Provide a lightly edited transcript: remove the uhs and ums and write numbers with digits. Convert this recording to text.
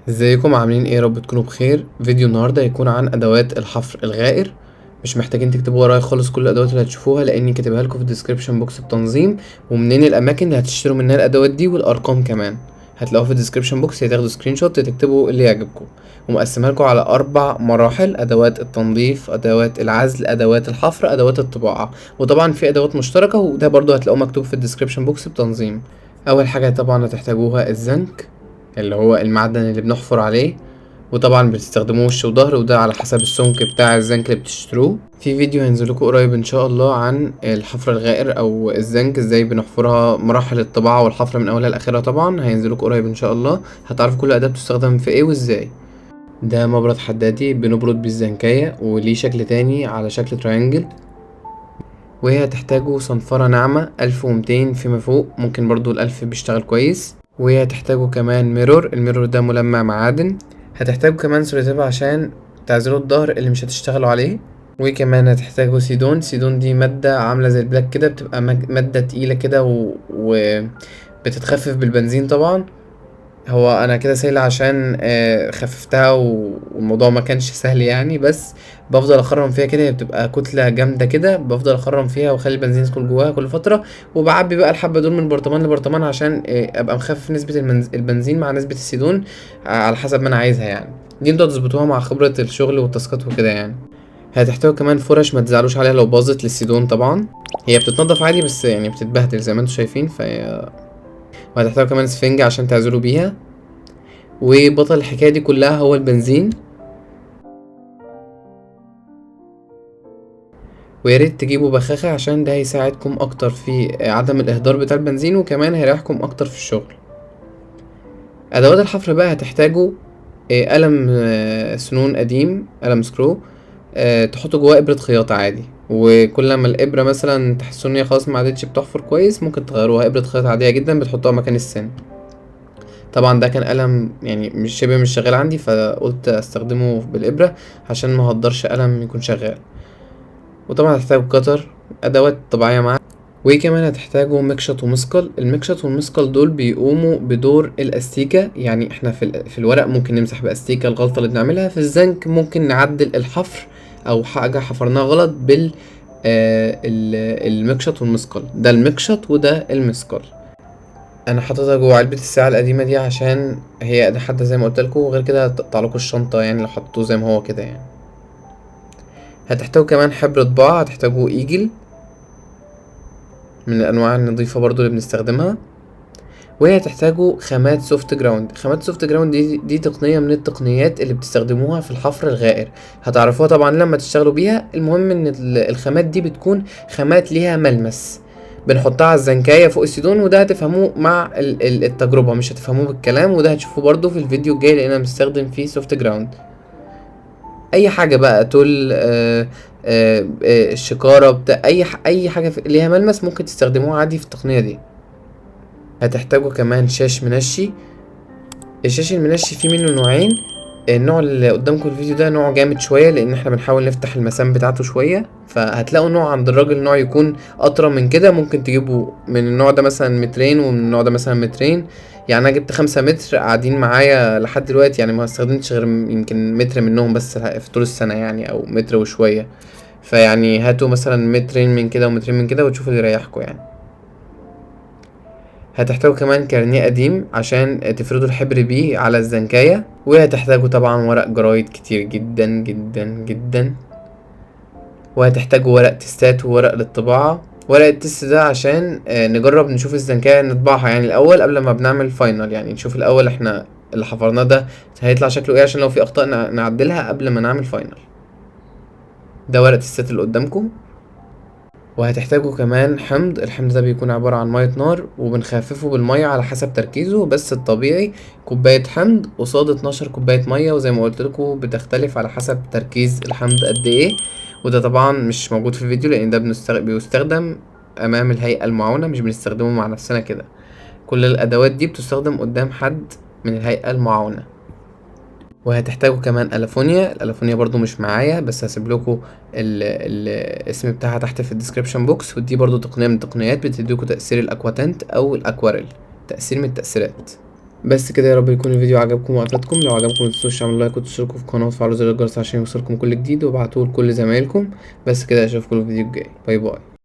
ازيكم عاملين ايه؟ رب تكونوا بخير. فيديو النهارده هيكون عن ادوات الحفر الغائر. مش محتاجين تكتبوا ورايا خالص كل الادوات اللي هتشوفوها، لاني كاتبها لكم في الديسكريبشن بوكس بتنظيم ومنين الاماكن اللي هتشتروا منها الادوات دي، والارقام كمان هتلاقوها في الديسكريبشن بوكس. هتاخدوا سكرين شوت تكتبوا اللي يعجبكم، ومقسمها لكم على 4 مراحل: ادوات التنظيف، ادوات العزل، ادوات الحفر، ادوات الطباعه. وطبعا في ادوات مشتركه، وده برضو هتلاقوه مكتوب في الديسكريبشن بوكس بتنظيم. اول حاجه طبعا هتحتاجوها الزنك، اللي هو المعدن اللي بنحفر عليه، وطبعا بتستخدموه وش وظهر، وده على حسب السمك بتاع الزنك اللي بتشتروه. في فيديو هينزلكوا قريب ان شاء الله عن الحفر الغائر او الزنك، ازاي بنحفرها، مراحل الطباعة والحفر من اولها لاخرها. طبعا هينزلكوا قريب ان شاء الله، هتعرفوا كل اداة بتستخدم في ايه وازاي. ده مبرد حدادي بنبرد بالزنكية، وليه شكل تاني على شكل تريانجل. وهي هتحتاجوا صنفرة ناعمة 1200 فيما فوق، ممكن برضو ال1000 بيشتغل كويس. وهي هتحتاجوا كمان ميرور، الميرور ده ملمع معادن. هتحتاجوا كمان سوليتيب عشان تعزلوا الظهر اللي مش هتشتغلوا عليه. وكمان هتحتاجوا سيدون. سيدون دي مادة عاملة زي البلاك كده، بتبقى مادة تقيلة كده بتتخفف بالبنزين طبعا. هو انا كده سايلة عشان خففتها والموضوع ما كانش سهل يعني، بس بفضل اخرم فيها كده، هي بتبقى كتلة جامدة كده، بفضل اخرم فيها واخلي البنزين يدخل جواها كل فترة، وبعبي بقى الحبة دول من برطمان لبرطمان عشان ابقى مخفف نسبة البنزين مع نسبة السيدون على حسب ما انا عايزها يعني. دي انتوا تظبطوها مع خبرة الشغل والتاسكات وكده يعني. هتحتاجوا كمان فرش، ما تزعلوش عليها لو باظت للسيدون طبعا، هي بتتنضف عادي بس يعني بتتبهدل زي ما انتوا شايفين. وهتحتاجوا كمان سفنجة عشان تعزلوا بيها. وبطل الحكاية دي كلها هو البنزين. وياريت تجيبوا بخاخة عشان ده هيساعدكم اكتر في عدم الاهدار بتاع البنزين، وكمان هيريحكم اكتر في الشغل. ادوات الحفر بقى هتحتاجوا قلم سنون قديم، قلم سكرو، تحطوا جواه ابرة خياطة عادي. وكل ما الابرة مثلا تحسوا ان هي خلاص ما عادتش بتحفر كويس، ممكن تغيروها ابرة خياطة عادية جدا بتحطوها مكان السن. طبعا ده كان قلم يعني مش شغال عندي، فقلت استخدمه بالابرة عشان ما هقدرش قلم يكون شغال. وطبعا هتحتاجوا قطر، ادوات طبيعية معاك. وكمان هتحتاجوا مكشط ومسقل. المكشط والمسقل دول بيقوموا بدور الاستيكة، يعني احنا في الورق ممكن نمسح باستيكة الغلطة اللي بنعملها، في الزنك ممكن نعدل الحفر او حاجة حفرناها غلط بال المكشط والمسقل. ده المكشط وده المسقل. انا حاططها جوه علبة الساعة القديمة دي عشان هي ده حتى زي ما قلت لكم، وغير كده هتقطع لكم الشنطة يعني لو حطيتوه زي ما هو كده يعني. هتحتاجوا كمان حبر طباعة، هتحتاجوا ايجل من الانواع النظيفة برضو اللي بنستخدمها. وهي هتحتاجوا خامات سوفت جراوند. خامات سوفت جراوند دي تقنية من التقنيات اللي بتستخدموها في الحفر الغائر، هتعرفوها طبعا لما تشتغلوا بيها. المهم ان الخامات دي بتكون خامات ليها ملمس، بنحطها على الزنكاية فوق السيدون، وده هتفهموه مع التجربة، مش هتفهموه بالكلام. وده هتشوفوه برضو في الفيديو الجاي لان انا مستخدم فيه سوفت جراوند. اي حاجة بقى تول الشكارة بتاع اي حاجة ليها ملمس ممكن تستخدموها عادي في التقنية دي. هتحتاجوا كمان شاش منشي. الشاش المنشي فيه منه نوعين. النوع اللي قدامكم في الفيديو ده نوع جامد شوية، لان احنا بنحاول نفتح المسام بتاعته شوية، فهتلاقوا نوع عند الراجل نوع يكون اطرى من كده. ممكن تجيبوا من النوع ده مثلا مترين، ومن النوع ده مثلا مترين. يعني انا جبت 5 متر قاعدين معايا لحد دلوقتي، يعني ما استخدمتش غير يمكن متر منهم بس في طول السنة يعني، او متر وشوية. فيعني هاتوا مثلا مترين من كده ومترين من كده وتشوفوا اللي يريحكم يعني. هتحتاجوا كمان كارنيه قديم عشان تفردوا الحبر بيه على الزنكاية. وهتحتاجوا طبعا ورق جرايد كتير جدا جدا جدا. وهتحتاجوا ورق تستات وورق للطباعة. ورق التست ده عشان نجرب نشوف الزنكاية نطبعها يعني الأول قبل ما بنعمل فاينل، يعني نشوف الأول احنا اللي حفرناه ده هيطلع شكله ايه، عشان لو في أخطاء نعدلها قبل ما نعمل فاينل. ده ورق التستات اللي قدامكم. وهتحتاجوا كمان حمض. الحمض ده بيكون عبارة عن مية نار، وبنخففه بالمية على حسب تركيزه، بس الطبيعي كوباية حمض قصاد 12 كوباية مية. وزي ما قلتلكوا بتختلف على حسب تركيز الحمض قد ايه. وده طبعا مش موجود في الفيديو لان ده بيستخدم امام الهيئة المعاونة، مش بنستخدمه مع نفسنا كده. كل الادوات دي بتستخدم قدام حد من الهيئة المعاونة. وهتحتاجوا كمان الافونيا. الالافونيا برضو مش معايا، بس هسيب لكم الاسم بتاعها تحت في الديسكريبشن بوكس. ودي برضو تقنيه من التقنيات بتديكوا تاثير الاكواتنت او الاكواريل، تاثير من التاثيرات. بس كده، يا رب يكون الفيديو عجبكم وافادكم. لو عجبكم متنسوش تعملوا لايك وتشتركوا في القناه وتفعلوا زر الجرس عشان يوصلكم كل جديد، وابعتوه لكل زمايلكم. بس كده، اشوفكم في الفيديو الجاي. باي باي.